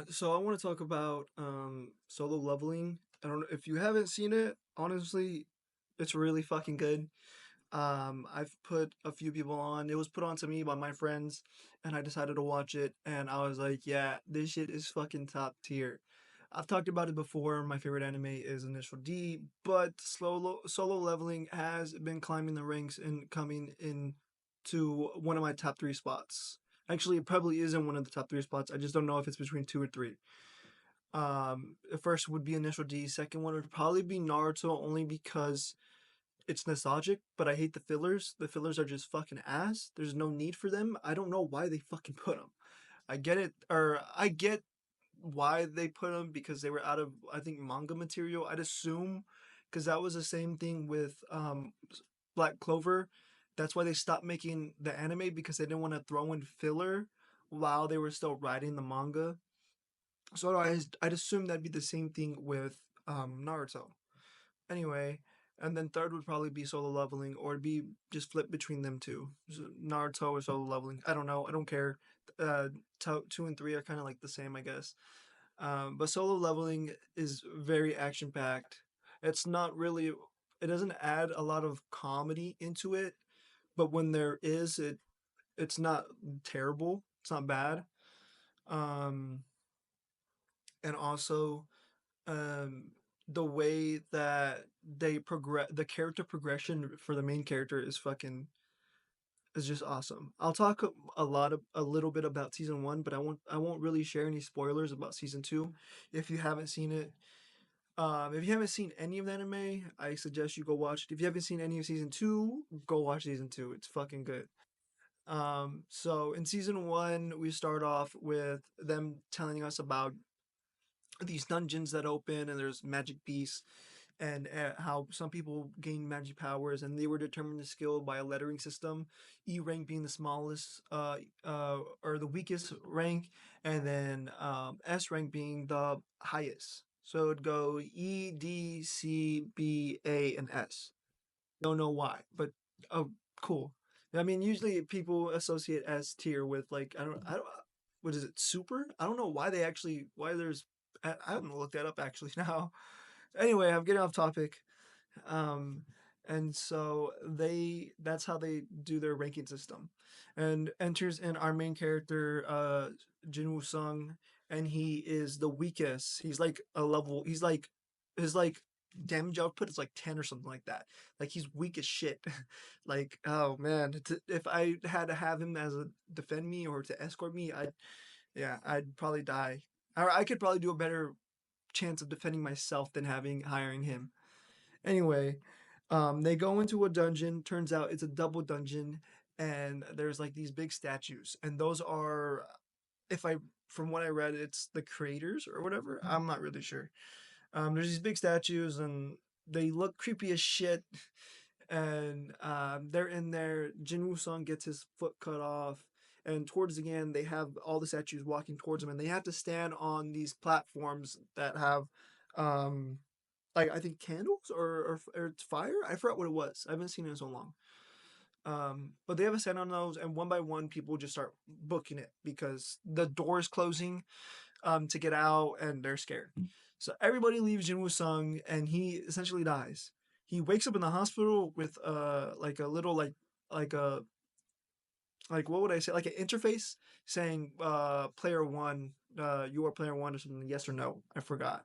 So I want to talk about Solo Leveling. I don't know if you haven't seen it. Honestly, it's really fucking good. I've put a few people on. It was put on to me by my friends, and I decided to watch it. And I was like, yeah, this shit is fucking top tier. I've talked about it before. My favorite anime is Initial D, but Solo Leveling has been climbing the ranks and coming in to one of my top three spots. Actually, it probably isn't one of the top three spots. I just don't know if it's between two or three. The first would be Initial D. Second one would probably be Naruto, only because it's nostalgic, but I hate the fillers. The fillers are just fucking ass. There's no need for them. I don't know why they fucking put them. I get it, or I get why they put them because they were out of, I think, manga material. I'd assume because that was the same thing with Black Clover. That's why they stopped making the anime because they didn't want to throw in filler while they were still writing the manga. So I'd assume that'd be the same thing with Naruto. Anyway, and then third would probably be Solo Leveling, or it'd be just flip between them two, Naruto or Solo Leveling. I don't know. I don't care. Uh, two and three are kind of like the same, I guess. But Solo Leveling is very action packed. It's not really. It doesn't add a lot of comedy into it, but when there is, it's not terrible. It's not bad. Um, and also um the way that they progress, the character progression for the main character is fucking, is just awesome. I'll talk a little bit about season 1, but I won't really share any spoilers about season 2 if you haven't seen it. If you haven't seen any of the anime, I suggest you go watch it. If you haven't seen any of season 2, go watch season 2. It's fucking good. So in season 1, we start off with them telling us about these dungeons that open, and there's magic beasts, and how some people gain magic powers, and they were determined the skill by a lettering system. E rank being the smallest, or the weakest rank, and then S rank being the highest. So it'd go E, D, C, B, A, and S. Don't know why, but oh, cool. I mean, usually people associate S tier with, like, I don't, what is it, super? I don't know why they actually, why there's, I haven't looked that up actually now. Anyway, I'm getting off topic. Um, and so that's how they do their ranking system. And enters in our main character, Jinwoo Sung, and he is the weakest. He's like a level, he's like, his like damage output is like 10 or something like that. Like he's weak as shit. Like, oh man, if I had to have him as a defend me or to escort me, I'd probably die. Or I could probably do a better chance of defending myself than hiring him. Anyway, they go into a dungeon. Turns out it's a double dungeon, and there's like these big statues, and those are, if I from what I read, it's the creators or whatever. I'm not really sure. There's these big statues, and they look creepy as shit. And they're in there. Jin Woo Sung gets his foot cut off, and towards the end, they have all the statues walking towards him, and they have to stand on these platforms that have um, like, I think candles, or it's fire. I forgot what it was. I haven't seen it in so long. But they have a set on those, and one by one, people just start booking it because the door is closing to get out, and they're scared. So everybody leaves Jinwoo Sung, and he essentially dies. He wakes up in the hospital with like a little, like a, like, what would I say, like an interface saying player one, you are player one, or something, yes or no. I forgot.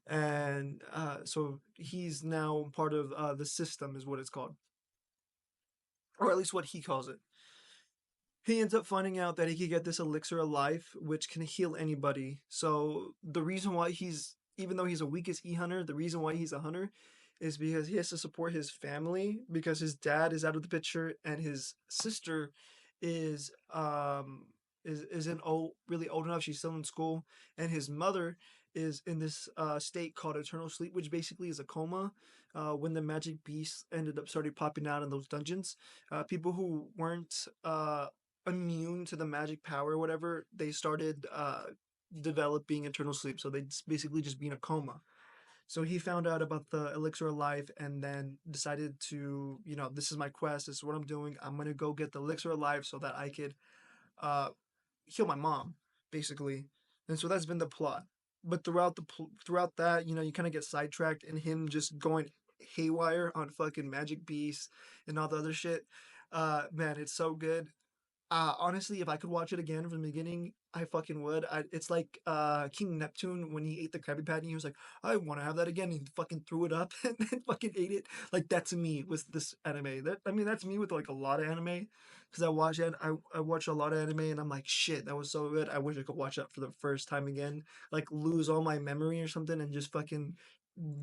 And so he's now part of the system, is what it's called, or at least what he calls it. He ends up finding out that he could get this elixir of life, which can heal anybody. So the reason why he's, even though he's a weakest hunter, the reason why he's a hunter is because he has to support his family, because his dad is out of the picture, and his sister is isn't old, really old enough. She's still in school, and his mother is in this state called eternal sleep, which basically is a coma. When the magic beasts ended up started popping out in those dungeons, people who weren't immune to the magic power or whatever, they started developing eternal sleep. So they basically just be in a coma. So he found out about the elixir of life, and then decided to, this is my quest. This is what I'm doing. I'm gonna go get the elixir of life so that I could uh, heal my mom, basically. and so that's been the plot. But throughout that, you kind of get sidetracked in him just going haywire on fucking Magic Beast and all the other shit. Man, it's so good. Honestly, if I could watch it again from the beginning, I fucking would. It's like King Neptune when he ate the Krabby Patty. He was like, "I want to have that again." And he fucking threw it up and then fucking ate it. Like that to me was this anime. That I mean, that's me with like a lot of anime, because I watch a lot of anime and I'm like, shit, that was so good. I wish I could watch that for the first time again. Like lose all my memory or something and just fucking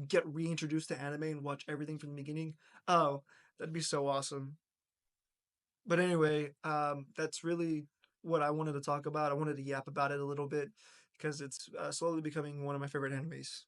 get reintroduced to anime and watch everything from the beginning. Oh, that'd be so awesome. But anyway, that's really what I wanted to talk about. I wanted to yap about it a little bit because it's slowly becoming one of my favorite animes.